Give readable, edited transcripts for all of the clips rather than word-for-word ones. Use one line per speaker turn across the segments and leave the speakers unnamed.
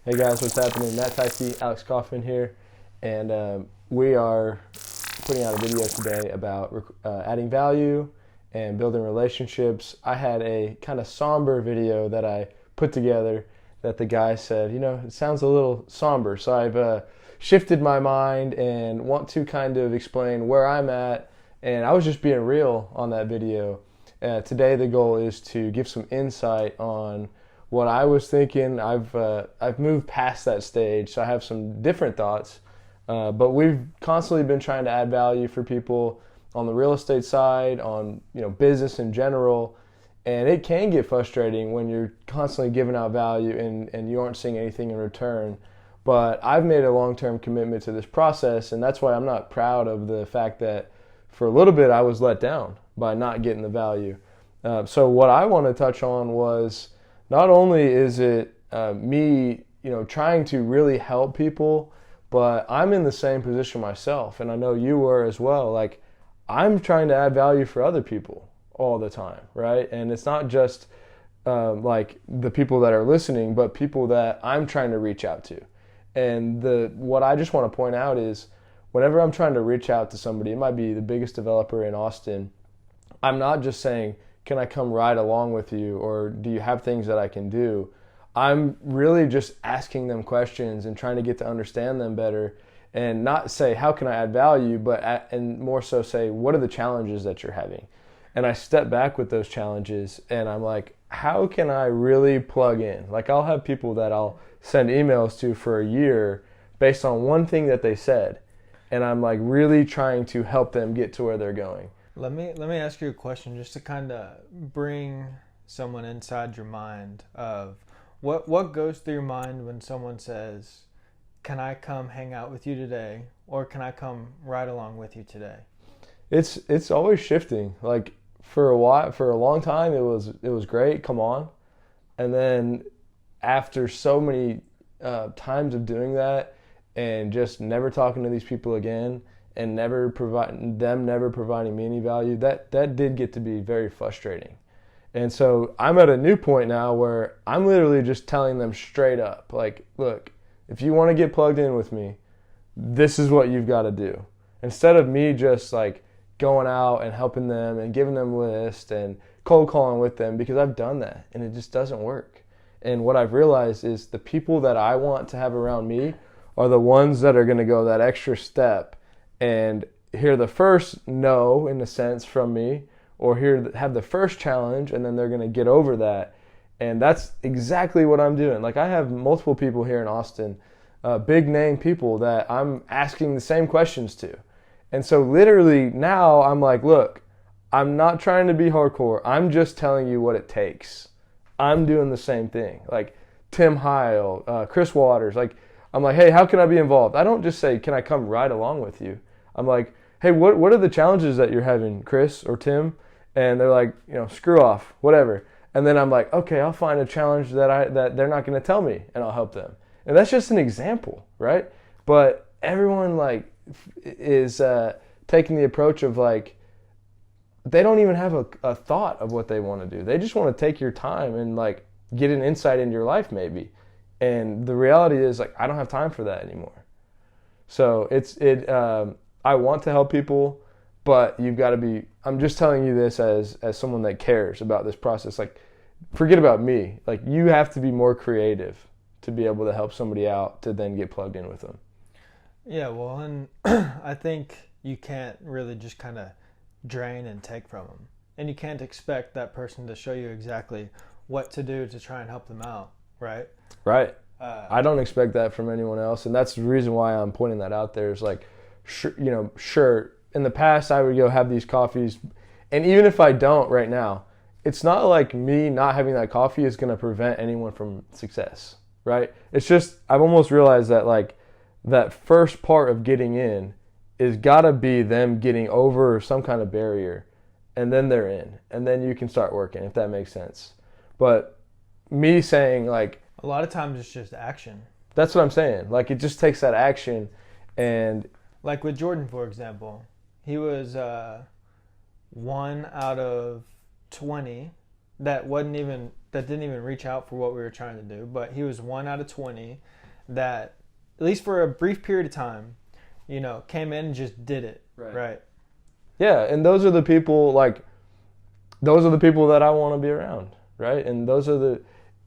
Hey guys, what's happening? Matt Teifke, Alex Kaufman here, and we are putting out a video today about adding value and building relationships. I had a kind of somber video that I put together that the guy said, it sounds a little somber, so I've shifted my mind and want to kind of explain where I'm at, and I was just being real on that video. Today the goal is to give some insight on what I was thinking. I've moved past that stage, so I have some different thoughts. But we've constantly been trying to add value for people on the real estate side, on business in general, and it can get frustrating when you're constantly giving out value and you aren't seeing anything in return. But I've made a long-term commitment to this process, and that's why I'm not proud of the fact that for a little bit I was let down by not getting the value. So what I want to touch on was, not only is it me, trying to really help people, but I'm in the same position myself, and I know you were as well. Like, I'm trying to add value for other people all the time, right? And it's not just like the people that are listening, but people that I'm trying to reach out to. And what I just want to point out is, whenever I'm trying to reach out to somebody, it might be the biggest developer in Austin, I'm not just saying, can I come ride along with you, or do you have things that I can do? I'm really just asking them questions and trying to get to understand them better, and not say, how can I add value, and more so say, what are the challenges that you're having? And I step back with those challenges, and I'm like, how can I really plug in? Like, I'll have people that I'll send emails to for a year based on one thing that they said, and I'm like really trying to help them get to where they're going.
Let me ask you a question just to kind of bring someone inside your mind of what goes through your mind when someone says, can I come hang out with you today, or can I come ride along with you today?
It's always shifting. Like, for a long time it was great, come on. And then after so many times of doing that and just never talking to these people again, and never providing me any value, that did get to be very frustrating. And so I'm at a new point now where I'm literally just telling them straight up, like, look, if you want to get plugged in with me, this is what you've got to do. Instead of me just like going out and helping them and giving them lists and cold calling with them, because I've done that and it just doesn't work. And what I've realized is the people that I want to have around me are the ones that are going to go that extra step and hear the first no, in a sense, from me, or have the first challenge, and then they're going to get over that. And that's exactly what I'm doing. Like, I have multiple people here in Austin, big name people that I'm asking the same questions to. And so literally now I'm like, look, I'm not trying to be hardcore. I'm just telling you what it takes. I'm doing the same thing. Like Tim Heil, Chris Waters, I'm like, hey, how can I be involved? I don't just say, can I come ride along with you? I'm like, hey, what are the challenges that you're having, Chris or Tim? And they're like, screw off, whatever. And then I'm like, okay, I'll find a challenge that they're not going to tell me, and I'll help them. And that's just an example, right? But everyone is taking the approach of they don't even have a thought of what they want to do. They just want to take your time and get an insight into your life maybe. And the reality is I don't have time for that anymore. So I want to help people, but you've got to be, I'm just telling you this as someone that cares about this process. Forget about me. You have to be more creative to be able to help somebody out to then get plugged in with them.
Yeah, well, and I think you can't really just kind of drain and take from them. And you can't expect that person to show you exactly what to do to try and help them out, right?
Right. I don't expect that from anyone else, and that's the reason why I'm pointing that out there. Is sure, in the past I would go have these coffees, and even if I don't right now, it's not like me not having that coffee is going to prevent anyone from success, right? It's just I've almost realized that that first part of getting in is got to be them getting over some kind of barrier, and then they're in, and then you can start working, if that makes sense. But me saying
a lot of times it's just action.
That's what I'm saying. It just takes that action. And
with Jordan, for example, he was 1 out of 20 that wasn't even that didn't even reach out for what we were trying to do, but he was 1 out of 20 that, at least for a brief period of time, you know, came in and just did it. Right.
Yeah, and those are the people that I want to be around, right? And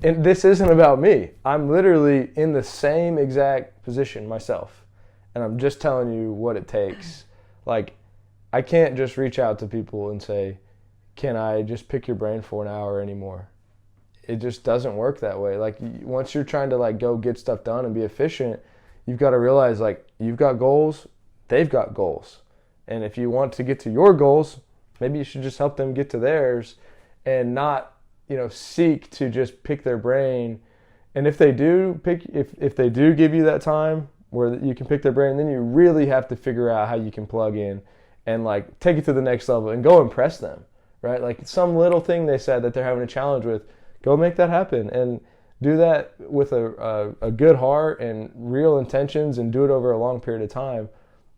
and this isn't about me. I'm literally in the same exact position myself. And I'm just telling you what it takes. Like, I can't just reach out to people and say, can I just pick your brain for an hour anymore? It just doesn't work that way. Like, once you're trying to like go get stuff done and be efficient, you've got to realize like you've got goals, they've got goals. And if you want to get to your goals, maybe you should just help them get to theirs and not, you know, seek to just pick their brain. And if they do if they do give you that time where you can pick their brain, then you really have to figure out how you can plug in and like take it to the next level and go impress them, right? Like some little thing they said that they're having a challenge with, go make that happen and do that with a good heart and real intentions and do it over a long period of time.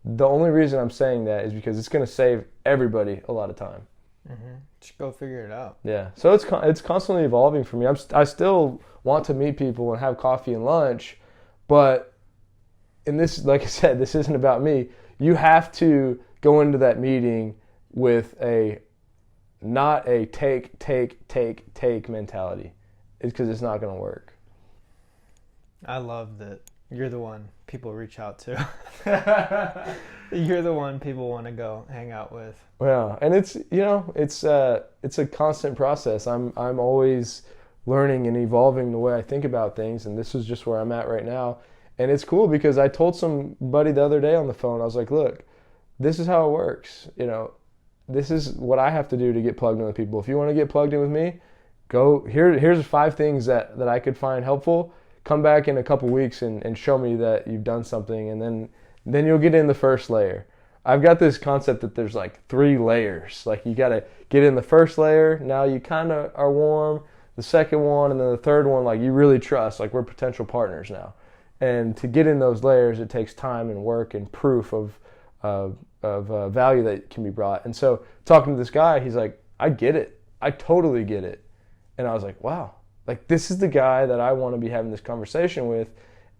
The only reason I'm saying that is because it's going to save everybody a lot of time.
Mm-hmm. Just go figure it out.
Yeah. So it's constantly evolving for me. I still want to meet people and have coffee and lunch, but in this, like I said, this isn't about me. You have to go into that meeting with not a take mentality. It's because it's not going to work.
I love that you're the one people reach out to. You're the one people want to go hang out with.
Yeah, and it's, you know, it's a constant process. I'm always learning and evolving the way I think about things, and this is just where I'm at right now. And it's cool because I told somebody the other day on the phone, I was like, look, this is how it works. You know, this is what I have to do to get plugged in with people. If you want to get plugged in with me, go here's 5 things that I could find helpful. Come back in a couple weeks and show me that you've done something, and then you'll get in the first layer. I've got this concept that there's like 3 layers. Like, you got to get in the first layer. Now you kind of are warm. The second one, and then the third one, like, you really trust. Like, we're potential partners now. And to get in those layers, it takes time and work and proof of value that can be brought. And so talking to this guy, he's like, I get it. I totally get it. And I was like, wow, like, this is the guy that I want to be having this conversation with,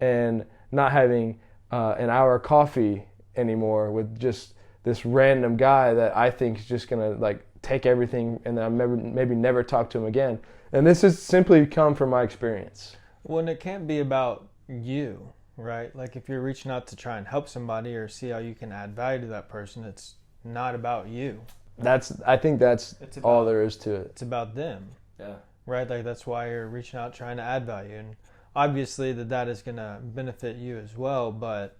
and not having an hour coffee anymore with just this random guy that I think is just going to like take everything and then maybe never talk to him again. And this has simply come from my experience.
Well, and it can't be about you, right? Like, if you're reaching out to try and help somebody or see how you can add value to that person, it's not about you.
I think that's all there is to it.
It's about them.
Yeah.
Right? Like, that's why you're reaching out trying to add value. And obviously that is going to benefit you as well, but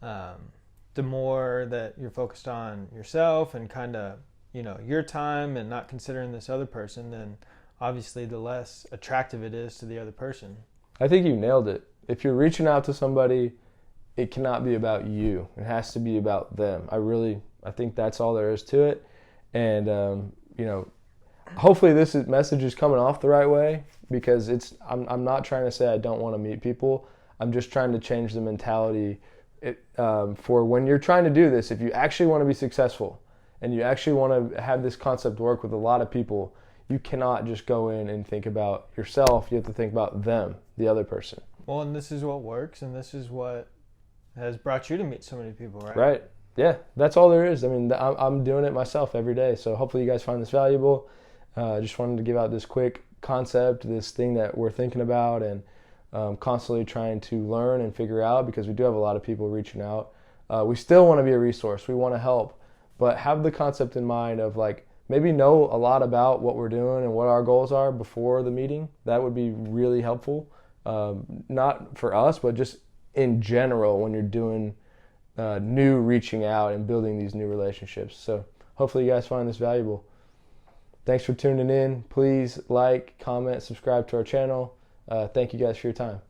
the more that you're focused on yourself and kind of, you know, your time and not considering this other person, then obviously the less attractive it is to the other person.
I think you nailed it. If you're reaching out to somebody, it cannot be about you. It has to be about them. I think that's all there is to it. And, you know, hopefully this message is coming off the right way, because I'm not trying to say I don't want to meet people. I'm just trying to change the mentality for when you're trying to do this. If you actually want to be successful and you actually want to have this concept work with a lot of people, you cannot just go in and think about yourself. You have to think about them, the other person.
Well, and this is what works, and this is what has brought you to meet so many people, right?
Right. Yeah, that's all there is. I mean, I'm doing it myself every day. So hopefully you guys find this valuable. Just wanted to give out this quick concept, this thing that we're thinking about and constantly trying to learn and figure out, because we do have a lot of people reaching out. We still want to be a resource. We want to help, but have the concept in mind of like, maybe know a lot about what we're doing and what our goals are before the meeting. That would be really helpful. Not for us, but just in general when you're doing new reaching out and building these new relationships. So hopefully you guys find this valuable. Thanks for tuning in. Please like, comment, subscribe to our channel. Thank you guys for your time.